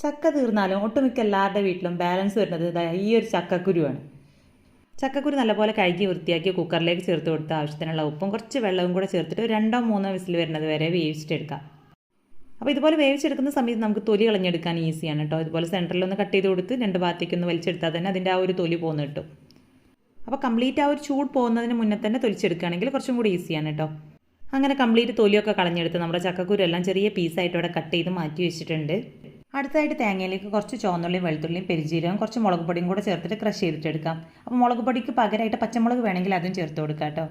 ചക്ക തീർന്നാലും ഒട്ടുമിക്ക എല്ലാവരുടെ വീട്ടിലും ബാലൻസ് വരുന്നത് ഈ ഒരു ചക്കക്കുരുവാണ്. ചക്കക്കുരു നല്ലപോലെ കഴുകി വൃത്തിയാക്കി കുക്കറിലേക്ക് ചേർത്ത് കൊടുത്ത് ആവശ്യത്തിനുള്ള ഉപ്പും കുറച്ച് വെള്ളവും കൂടെ ചേർത്തിട്ട് 2-3 വിസിൽ വരുന്നത് വരെ വേവിച്ചിട്ടെടുക്കാം. അപ്പോൾ ഇതുപോലെ വേവിച്ചെടുക്കുന്ന സമയത്ത് നമുക്ക് തൊലി കളഞ്ഞെടുക്കാൻ ഈസിയാണ് കേട്ടോ. ഇതുപോലെ സെൻറ്ററിലൊന്ന് കട്ട് ചെയ്ത് കൊടുത്ത് 2 ഭാഗത്തേക്കൊന്ന് വലിച്ചെടുത്താൽ തന്നെ അതിൻ്റെ ആ ഒരു തൊലി പോകുന്ന കിട്ടും. അപ്പോൾ കംപ്ലീറ്റ് ആ ഒരു ചൂട് പോകുന്നതിന് മുന്നേ തന്നെ തൊലിച്ചെടുക്കുകയാണെങ്കിൽ കുറച്ചും കൂടി ഈസിയാണ് കേട്ടോ. അങ്ങനെ കംപ്ലീറ്റ് തൊലിയൊക്കെ കളഞ്ഞെടുത്ത് നമ്മുടെ ചക്കക്കുരു എല്ലാം ചെറിയ പീസായിട്ട് ഇവിടെ കട്ട് ചെയ്ത് മാറ്റി വെച്ചിട്ടുണ്ട്. അടുത്തായിട്ട് തേങ്ങയിലേക്ക് കുറച്ച് ചുവന്നുള്ളിയും വെളുത്തുള്ളിയും പെരിഞ്ചീരകം കുറച്ച് മുളക് പൊടിയും കൂടെ ചേർത്തിട്ട് ക്രഷ് ചെയ്തിട്ടെടുക്കാം. അപ്പോൾ മുളക് പൊടിക്ക് പകരമായിട്ട് പച്ചമുളക് വേണമെങ്കിൽ അതും ചേർത്ത് കൊടുക്കാം കേട്ടോ.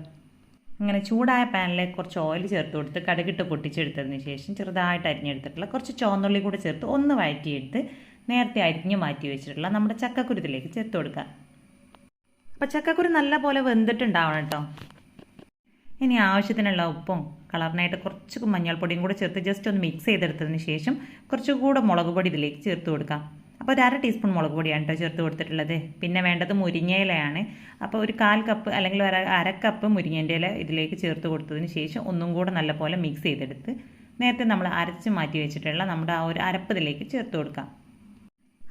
അങ്ങനെ ചൂടായ പാനിലേക്ക് കുറച്ച് ഓയിൽ ചേർത്ത് കൊടുത്ത് കടുകിട്ട് പൊട്ടിച്ചെടുത്തതിന് ശേഷം ചെറുതായിട്ട് അരിഞ്ഞെടുത്തിട്ടുള്ള കുറച്ച് ചുവന്നുള്ളി കൂടെ ചേർത്ത് ഒന്ന് വഴറ്റിയെടുത്ത് നേരത്തെ അരിഞ്ഞ് മാറ്റി വെച്ചിട്ടുള്ള നമ്മുടെ ചക്കക്കുരുത്തിലേക്ക് ചേർത്ത് കൊടുക്കാം. അപ്പോൾ ചക്കക്കുരു നല്ല പോലെ വെന്തിട്ടുണ്ടാവണം കേട്ടോ. ഇനി ആവശ്യത്തിനുള്ള ഉപ്പും കളറിനായിട്ട് കുറച്ച് മഞ്ഞൾപ്പൊടിയും കൂടെ ചേർത്ത് ജസ്റ്റ് ഒന്ന് മിക്സ് ചെയ്തെടുത്തതിന് ശേഷം കുറച്ചുകൂടെ മുളക് പൊടി ഇതിലേക്ക് ചേർത്ത് കൊടുക്കാം. അപ്പോൾ ഒരു 1/2 ടീസ്പൂൺ മുളക് പൊടിയാണ് കേട്ടോ ചേർത്ത് കൊടുത്തിട്ടുള്ളത്. പിന്നെ വേണ്ടത് മുരിങ്ങയിലയാണ്. അപ്പോൾ ഒരു 1/4 കപ്പ് അല്ലെങ്കിൽ 1/2 കപ്പ് മുരിങ്ങേൻ്റെ ഇല ഇതിലേക്ക് ചേർത്ത് കൊടുത്തതിന് ശേഷം ഒന്നും കൂടെ നല്ലപോലെ മിക്സ് ചെയ്തെടുത്ത് നേരത്തെ നമ്മൾ അരച്ച് മാറ്റി വെച്ചിട്ടുള്ള നമ്മുടെ ആ ഒരു അരപ്പ് ഇതിലേക്ക് ചേർത്ത് കൊടുക്കാം.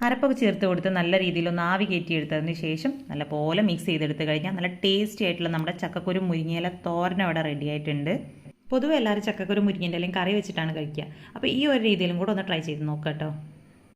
അരപ്പൊക്കെ ചേർത്ത് കൊടുത്ത് നല്ല രീതിയിലൊന്ന് ആവി കയറ്റിയെടുത്തതിന് ശേഷം നല്ലപോലെ മിക്സ് ചെയ്തെടുത്ത് കഴിഞ്ഞാൽ നല്ല ടേസ്റ്റി ആയിട്ടുള്ള നമ്മുടെ ചക്കക്കുരു മുരിങ്ങയില തോരൻ അവിടെ റെഡി ആയിട്ടുണ്ട്. പൊതുവെ എല്ലാവരും ചക്കക്കുരു മുരിങ്ങേൻ്റെ ഇലയും കറി വെച്ചിട്ടാണ് കഴിക്കുക. അപ്പോൾ ഈ ഒരു രീതിയിലും കൂടെ ഒന്ന് ട്രൈ ചെയ്ത് നോക്കാം കേട്ടോ.